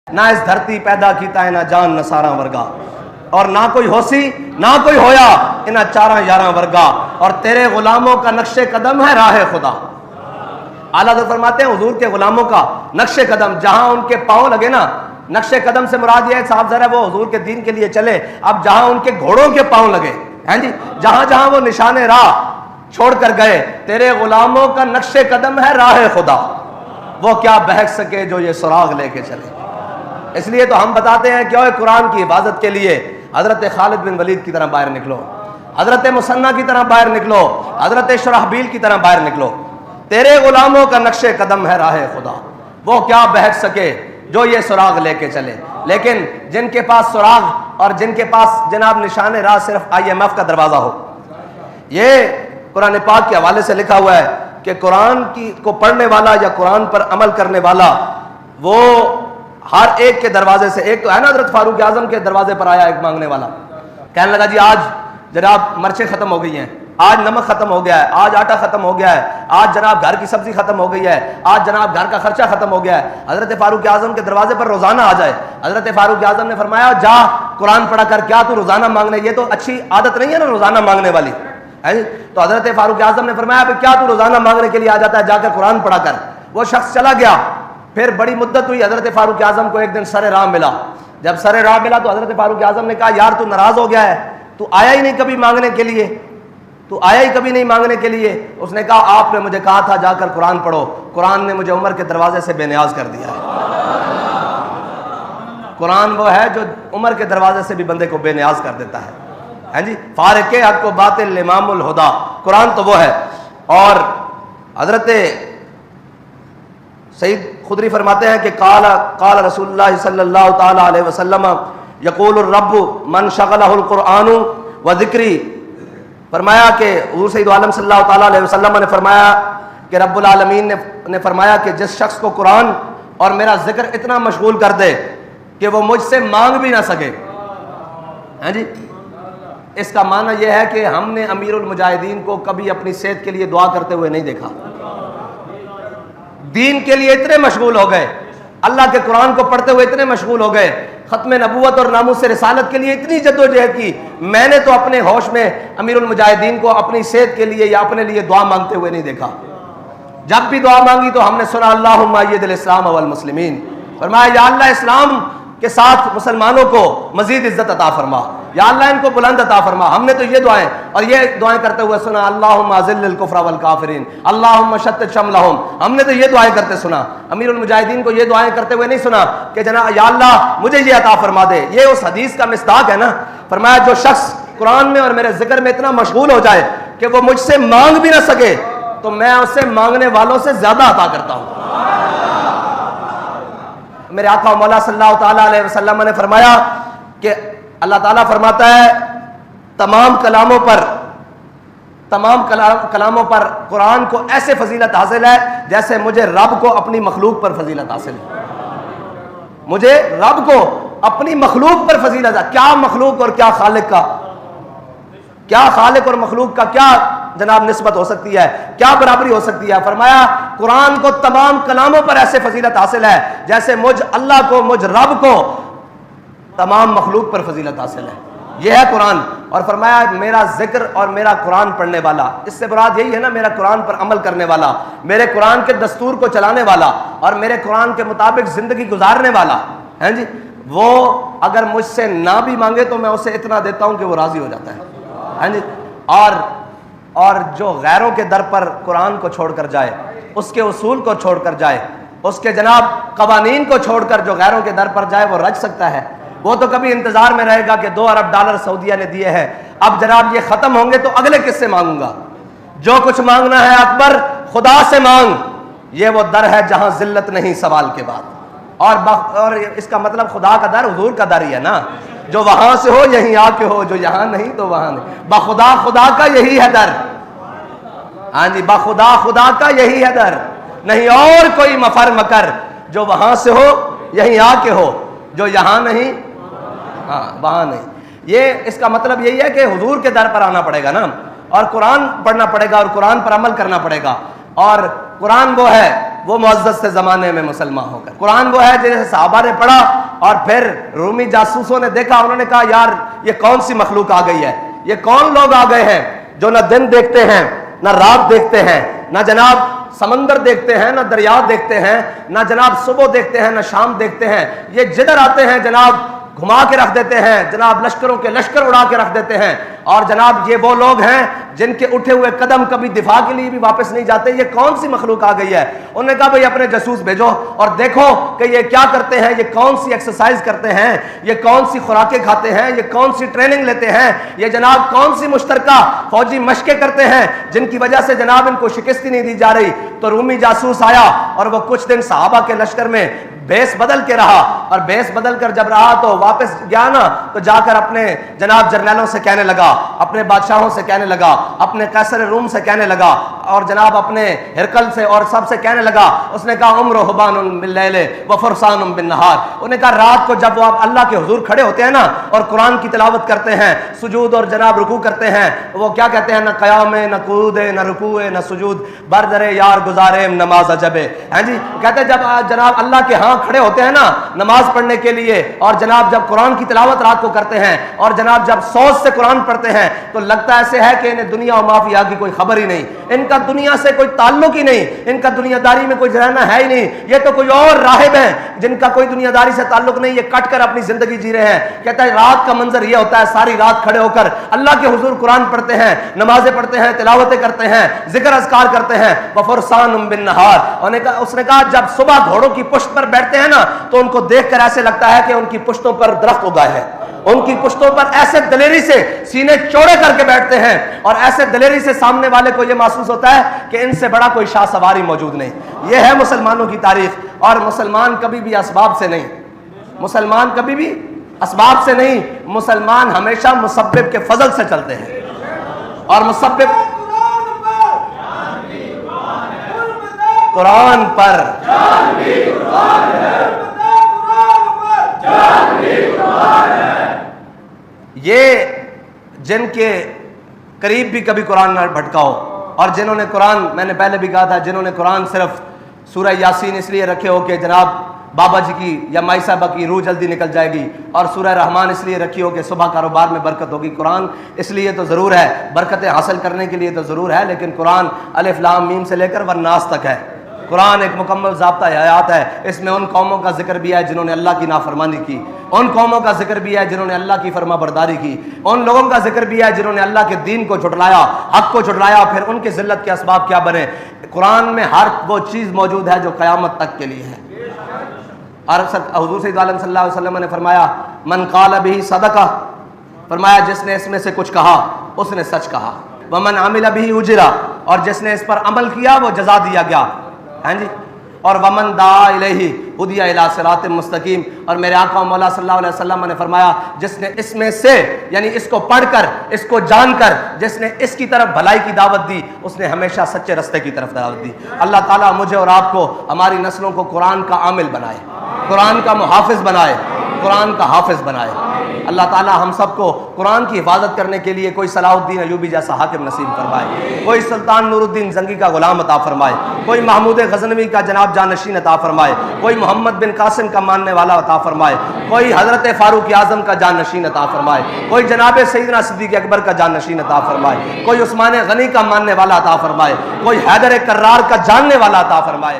نہ اس دھرتی پیدا کیتا ہے نہ جان نہ ساراں ورگا، اور نہ کوئی ہوسی نہ کوئی ہویا انہاں چاراں یاراں ورگا، اور تیرے غلاموں کا نقش قدم ہے راہ خدا۔ اعلیٰ حضرت فرماتے ہیں حضور کے غلاموں کا نقش قدم جہاں ان کے پاؤں لگے نا، نقش قدم سے مراد یہ ہے صاحب ذرا وہ حضور کے دین کے لیے چلے، اب جہاں ان کے گھوڑوں کے پاؤں لگے ہیں جی، جہاں جہاں وہ نشان راہ چھوڑ کر گئے، تیرے غلاموں کا نقش قدم ہے راہ خدا، وہ کیا بہک سکے جو یہ سراغ لے کے چلے۔ اس لیے تو ہم بتاتے ہیں کہ قرآن کی حفاظت کے لیے حضرت خالد بن ولید کی طرح باہر نکلو، حضرت مثنیٰ کی طرح باہر نکلو، حضرت شرحبیل کی طرح باہر نکلو۔ تیرے غلاموں کا نقش قدم ہے راہ خدا، وہ کیا بہک سکے جو یہ سراغ لے کے چلے۔ لیکن جن کے پاس سراغ اور جن کے پاس جناب نشان راہ صرف IMF کا دروازہ ہو، یہ قرآن پاک کے حوالے سے لکھا ہوا ہے کہ قرآن کو پڑھنے والا یا قرآن پر عمل کرنے والا وہ ہر ایک کے دروازے سے، ایک تو ہے نا حضرت فاروق اعظم کے دروازے پر آیا ایک مانگنے والا، کہنے لگا جی آج جناب مرچیں ختم ہو گئی ہیں، آج نمک ختم ہو گیا ہے، آج آٹا ختم ہو گیا ہے، آج جناب گھر کی سبزی ختم ہو گئی ہے، آج جناب گھر کا خرچہ ختم ہو گیا ہے۔ حضرت فاروق اعظم کے دروازے پر روزانہ آ جائے۔ حضرت فاروق اعظم نے فرمایا جا قرآن پڑھا کر، کیا تو روزانہ مانگنے، یہ تو اچھی عادت نہیں ہے نا روزانہ مانگنے والی ہے جی۔ تو حضرت فاروق اعظم نے فرمایا کیا تو روزانہ مانگنے کے لیے آ جاتا ہے، جا کر قرآن پڑھا کر۔ وہ شخص چلا گیا، پھر بڑی مدت ہوئی، حضرت فاروق اعظم کو ایک دن سر راہ ملا۔ جب سر راہ ملا تو حضرت فاروق اعظم نے کہا یار تو ناراض ہو گیا ہے، تو آیا ہی نہیں کبھی مانگنے کے لیے، تو آیا ہی کبھی نہیں مانگنے کے لیے۔ اس نے کہا آپ نے مجھے کہا تھا جا کر قرآن پڑھو، قرآن نے مجھے عمر کے دروازے سے بے نیاز کر دیا ہے۔ قرآن وہ ہے جو عمر کے دروازے سے بھی بندے کو بے نیاز کر دیتا ہے ہیں جی۔ فارق حق و باطل امام الہدا، قرآن تو وہ ہے۔ اور حضرت سید خدری فرماتے ہیں کہ قال رسول اللہ صلی اللہ تعالی علیہ وسلم یقول الرب من شغلہ القرآن و ذکری، فرمایا کہ حضور سید عالم صلی اللہ تعالی علیہ وسلم نے فرمایا کہ رب العالمین نے فرمایا کہ جس شخص کو قرآن اور میرا ذکر اتنا مشغول کر دے کہ وہ مجھ سے مانگ بھی نہ سکے ہیں جی۔ اس کا معنی یہ ہے کہ ہم نے امیر المجاہدین کو کبھی اپنی صحت کے لیے دعا کرتے ہوئے نہیں دیکھا، دین کے لیے اتنے مشغول ہو گئے، اللہ کے قرآن کو پڑھتے ہوئے اتنے مشغول ہو گئے، ختم نبوت اور ناموس رسالت کے لیے اتنی جدوجہد کی۔ میں نے تو اپنے ہوش میں امیر المجاہدین کو اپنی صحت کے لیے یا اپنے لیے دعا مانگتے ہوئے نہیں دیکھا۔ جب بھی دعا مانگی تو ہم نے سنا اللہم اید الاسلام والمسلمین، فرمایا یا اللہ اسلام کے ساتھ مسلمانوں کو مزید عزت عطا فرما، یا اللہ ان کو بلند عطا فرما۔ ہم نے تو یہ دعائیں اور یہ دعائیں کرتے ہوئے سنا اللہم اذل الکفر والکافرین اللہم شتت شملہم، ہم نے تو یہ دعائیں کرتے سنا۔ امیر المجاہدین کو یہ دعائیں کرتے ہوئے نہیں سنا کہ جناب یا اللہ مجھے یہ عطا فرما دے۔ یہ اس حدیث کا مصداق ہے نا، فرمایا جو شخص قرآن میں اور میرے ذکر میں اتنا مشغول ہو جائے کہ وہ مجھ سے مانگ بھی نہ سکے تو میں اس سے مانگنے والوں سے زیادہ عطا کرتا ہوں۔ میرے آقا مولا صلی اللہ تعالیٰ علیہ وسلم نے فرمایا کہ اللہ تعالیٰ فرماتا ہے تمام کلاموں پر قرآن کو ایسے فضیلت حاصل ہے جیسے مجھے رب کو اپنی مخلوق پر فضیلت حاصل ہے۔ مجھے رب کو اپنی مخلوق پر فضیلت ہے۔ کیا مخلوق اور کیا خالق کا، کیا خالق اور مخلوق کا کیا جناب نسبت ہو سکتی ہے، کیا برابری ہو سکتی ہے۔ فرمایا قرآن کو تمام کلاموں پر ایسے فضیلت حاصل ہے جیسے مجھ اللہ کو، مجھ رب کو تمام مخلوق پر فضیلت حاصل ہے۔ یہ ہے قرآن۔ اور فرمایا میرا ذکر اور میرا قرآن پڑھنے والا، اس سے مراد یہی ہے نا میرا قرآن پر عمل کرنے والا، میرے قرآن کے دستور کو چلانے والا اور میرے قرآن کے مطابق زندگی گزارنے والا ہیں جی، وہ اگر مجھ سے نہ بھی مانگے تو میں اسے اتنا دیتا ہوں کہ وہ راضی ہو جاتا ہے ہیں جی۔ اور جو غیروں کے در پر قرآن کو چھوڑ کر جائے، اس کے اصول کو چھوڑ کر جائے، اس کے جناب قوانین کو چھوڑ کر جو غیروں کے در پر جائے وہ رج سکتا ہے۔ وہ تو کبھی انتظار میں رہے گا کہ $2 ارب سعودیہ نے دیے ہیں، اب جناب یہ ختم ہوں گے تو اگلے کس سے مانگوں گا۔ جو کچھ مانگنا ہے اکبر خدا سے مانگ، یہ وہ در ہے جہاں ذلت نہیں سوال کے بعد۔ اور اس کا مطلب خدا کا در حضور کا در ہی ہے نا، جو وہاں سے ہو یہیں آ کے ہو، جو یہاں نہیں تو وہاں نہیں۔ بخدا خدا کا یہی ہے در، ہاں جی، بخدا خدا کا یہی ہے در، نہیں اور کوئی مفر مکر، جو وہاں سے ہو یہیں آ کے ہو، جو یہاں نہیں ہاں وہاں نہیں۔ یہ اس کا مطلب یہی ہے کہ حضور کے در پر آنا پڑے گا نا، اور قرآن پڑھنا پڑے گا اور قرآن پر عمل کرنا پڑے گا۔ اور قرآن وہ ہے وہ معزز سے زمانے میں مسلمان ہو کر. قرآن وہ ہے جسے صحابہ نے پڑھا اور پھر رومی جاسوسوں نے دیکھا, انہوں نے کہا یار یہ کون سی مخلوق آ گئی ہے, یہ کون لوگ آ گئے ہیں جو نہ دن دیکھتے ہیں نہ رات دیکھتے ہیں, نہ جناب سمندر دیکھتے ہیں نہ دریا دیکھتے ہیں, نہ جناب صبح دیکھتے ہیں نہ شام دیکھتے ہیں. یہ جدھر آتے ہیں جناب گھما کے رکھ دیتے ہیں, جناب لشکروں کے لشکر اڑا کے رکھ دیتے ہیں. اور جناب یہ وہ لوگ ہیں جن کے اٹھے ہوئے قدم کبھی دفاع کے لیے بھی واپس نہیں جاتے. یہ کون سی مخلوق آ گئی ہے؟ انہوں نے کہا بھئی اپنے جاسوس بھیجو اور دیکھو کہ یہ کیا کرتے ہیں, یہ کون سی ایکسرسائز کرتے ہیں, یہ کون سی خوراکیں کھاتے ہیں, یہ کون سی ٹریننگ لیتے ہیں, یہ جناب کون سی مشترکہ فوجی مشقیں کرتے ہیں جن کی وجہ سے جناب ان کو شکست ہی نہیں دی جا رہی. تو رومی جاسوس آیا اور وہ کچھ دن صحابہ کے لشکر میں بیس بدل کے رہا, اور بیس بدل کر جب رہا تو واپس گیا نا, تو جا کر اپنے جناب جرنیلوں سے کہنے لگا, اپنے بادشاہوں سے کہنے لگا, اپنے قیصر روم سے کہنے لگا, اور جناب اپنے ہرکل سے اور سب سے کہنے لگا. اس نے کہا عمر حبان باللیل و فرسان بالنہار. انہوں نے کہا رات کو جب وہ آپ اللہ کے حضور کھڑے ہوتے ہیں نا اور قرآن کی تلاوت کرتے ہیں, سجود اور جناب رکوع کرتے ہیں, وہ کیا کہتے ہیں, نہ قیام نہ قعود نہ رکوع نہ سجود, بردر یار گزارے نماز عجب. ہاں جی, کہتے ہیں جب جناب اللہ کے ہاں کھڑے ہوتے ہیں نا نماز پڑھنے کے لیے, اور جناب جب قرآن کی تلاوت رات کو کرتے ہیں, اور جناب جب سوچ سے قرآن پڑھتے ہیں, تو لگتا ایسے ہے کہ انہیں دنیا و مافیا کی کوئی خبر ہی نہیں, ان کا دنیا سے کوئی تعلق ہی نہیں, ان کا دنیا داری میں کوئی رہنا ہے ہی نہیں. یہ تو کوئی اور راہب ہیں جن کا کوئی دنیا داری سے تعلق نہیں, یہ کٹ کر اپنی زندگی جی رہے ہیں. کہتا ہے رات کا منظر یہ ہوتا ہے, ساری رات کھڑے ہو کر اللہ کے حضور قرآن پڑھتے ہیں, نمازیں پڑھتے ہیں, تلاوتیں کرتے ہیں, ذکر اذکار کرتے ہیں. وفرسان بالنہار. اس نے کہا جب صبح گھوڑوں کی پشت پر بیٹھتے ہیں نا تو ان کو دیکھ کر ایسے لگتا ہے کہ ان کی پشتوں پر درخت اگائے ہیں, ان کی پشتوں پر ایسے دلیری سے سینے چوڑے کر کے بیٹھتے ہیں, اور ایسے دلیری سے سامنے والے کو یہ محسوس ہوتا ہے کہ ان سے بڑا کوئی شاہ سواری موجود نہیں. یہ ہے مسلمانوں کی تاریخ. اور مسلمان کبھی بھی اسباب سے نہیں, مسلمان کبھی بھی اسباب سے نہیں, مسلمان ہمیشہ مسبب کے فضل سے چلتے ہیں. اور مسبب قرآن پر, یہ جن کے قریب بھی کبھی قرآن نہ بھٹکاؤ, اور جنہوں نے قرآن, میں نے پہلے بھی کہا تھا, جنہوں نے قرآن صرف سورہ یاسین اس لیے رکھے ہو کہ جناب بابا جی کی یا مائی صاحبہ کی روح جلدی نکل جائے گی, اور سورہ رحمان اس لیے رکھی ہو کہ صبح کاروبار میں برکت ہوگی. قرآن اس لیے تو ضرور ہے, برکتیں حاصل کرنے کے لیے تو ضرور ہے, لیکن قرآن الف لام میم سے لے کر والناس تک ہے. قرآن ایک مکمل ضابطہ حیات ہے. اس میں ان قوموں کا ذکر بھی ہے جنہوں نے اللہ کی نافرمانی کی, ان قوموں کا ذکر بھی ہے جنہوں نے اللہ کی فرما برداری کی, ان لوگوں کا ذکر بھی ہے جنہوں نے اللہ کے دین کو جھٹلایا, حق کو جھٹلایا, پھر ان کی ذلت کے اسباب کیا بنے. قرآن میں ہر وہ چیز موجود ہے جو قیامت تک کے لیے ہے. اور حضور صلی اللہ علیہ وسلم نے فرمایا من قال به صدقہ, فرمایا جس نے اس میں سے کچھ کہا اس نے سچ کہا. ومن عمل به اجرا, اور جس نے اس پر عمل کیا وہ جزا دیا گیا. ہاں جی. اور ومن دعا الیہ ہدی الی صراط مستقیم, اور میرے آقا مولا صلی اللہ علیہ وسلم نے فرمایا جس نے اس میں سے, یعنی اس کو پڑھ کر, اس کو جان کر, جس نے اس کی طرف بھلائی کی دعوت دی, اس نے ہمیشہ سچے رستے کی طرف دعوت دی. اللہ تعالیٰ مجھے اور آپ کو, ہماری نسلوں کو قرآن کا عامل بنائے, قرآن کا محافظ بنائے, قرآن کا حافظ بنائے. اللہ تعالیٰ ہم سب کو قرآن کی حفاظت کرنے کے لیے کوئی صلاح الدین ایوبی جیسا حاکم نصیب فرمائے, کوئی سلطان نور الدین زنگی کا غلام عطا فرمائے, کوئی محمود غزنوی کا جناب جانشین عطا فرمائے, کوئی محمد بن قاسم کا ماننے والا عطا فرمائے, کوئی حضرت فاروق اعظم کا جانشین عطا فرمائے, کوئی جناب سیدنا صدیق اکبر کا جانشین عطا فرمائے, کوئی عثمان غنی کا ماننے والا عطا فرمائے, کوئی حیدر کرار کا جاننے والا عطا فرمائے.